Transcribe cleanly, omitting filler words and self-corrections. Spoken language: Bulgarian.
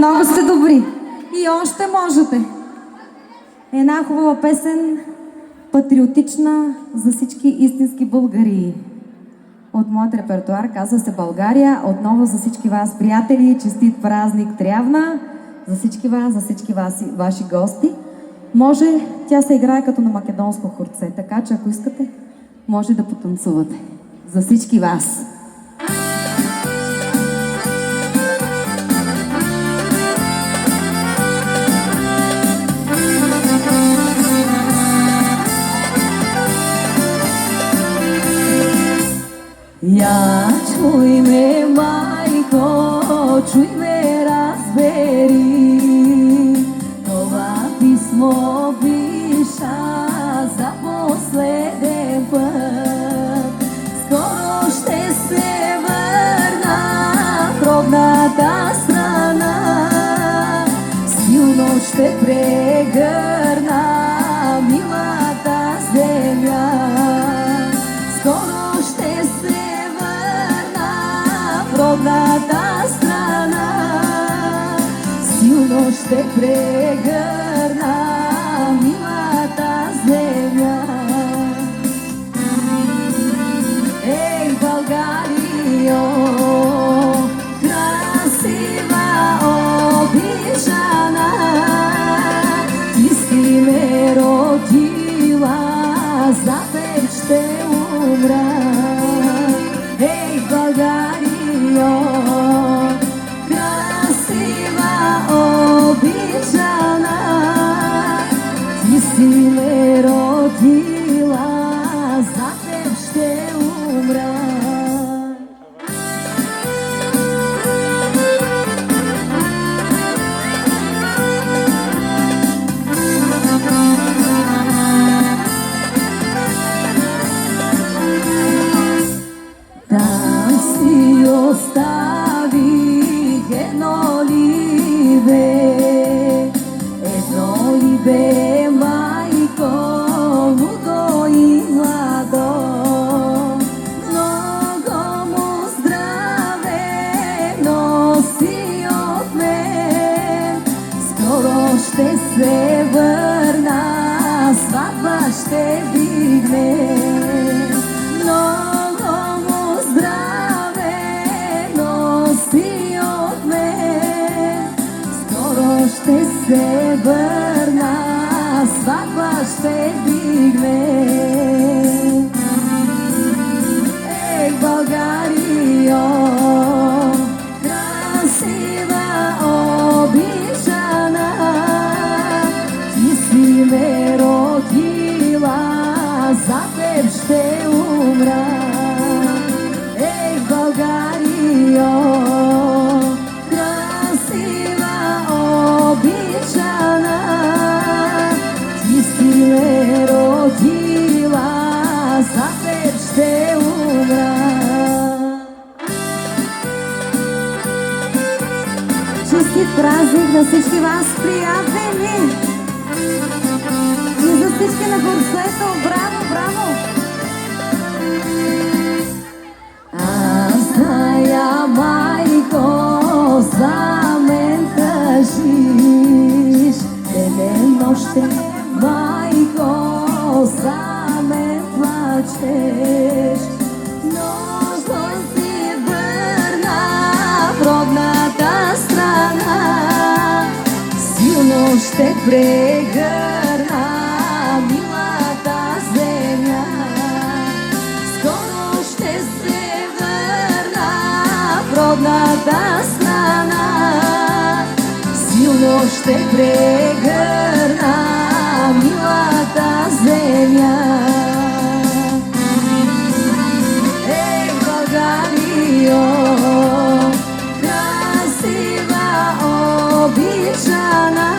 Много сте добри. И още можете. Една хубава песен, патриотична за всички истински българи. От моят репертуар, казва се България. Отново за всички вас, приятели, честит празник Трявна. За всички вас, ваши гости. Може, тя се играе като на македонско хорце, така че ако искате, може да потанцувате. За всички вас. Я чуй ме, майко, чуй ме, разбери. Това писмо пиша за последен път. Скоро ще се върна в родната страна. Силно ще прегърна милата земя. Скоро ще се родната страна, силно ще прегърна милата земя. Ей, Българио, красива, обичана, ти си ме родила, за теб ще умра. Ей, Българио, красива, обичана, ти си ме родила, за теб ще умра. Оставих едно либе, майко, лудо и младо. Много му здраве носи от мен. Скоро ще се върна, сватба ще вдигне. Ще се върна, сватба ще вдигне. Ей, Българио, красива, обичана, ти си ме родила, за теб ще умра. Ей, Българио, обичана, ти си ме родила, за теб ще умра. Честит празник на всички вас, приятели! И за всички на хорцето, браво, браво! Аз зная, майко, за мен кажиш, денем нощем, майко, за мен плачеш. Но си върна в родната страна, силно ще прегърна милата земя. Скоро ще се върна в родната страна, силно ще прегърна милата земя. Ей, Българио, красива, обичана,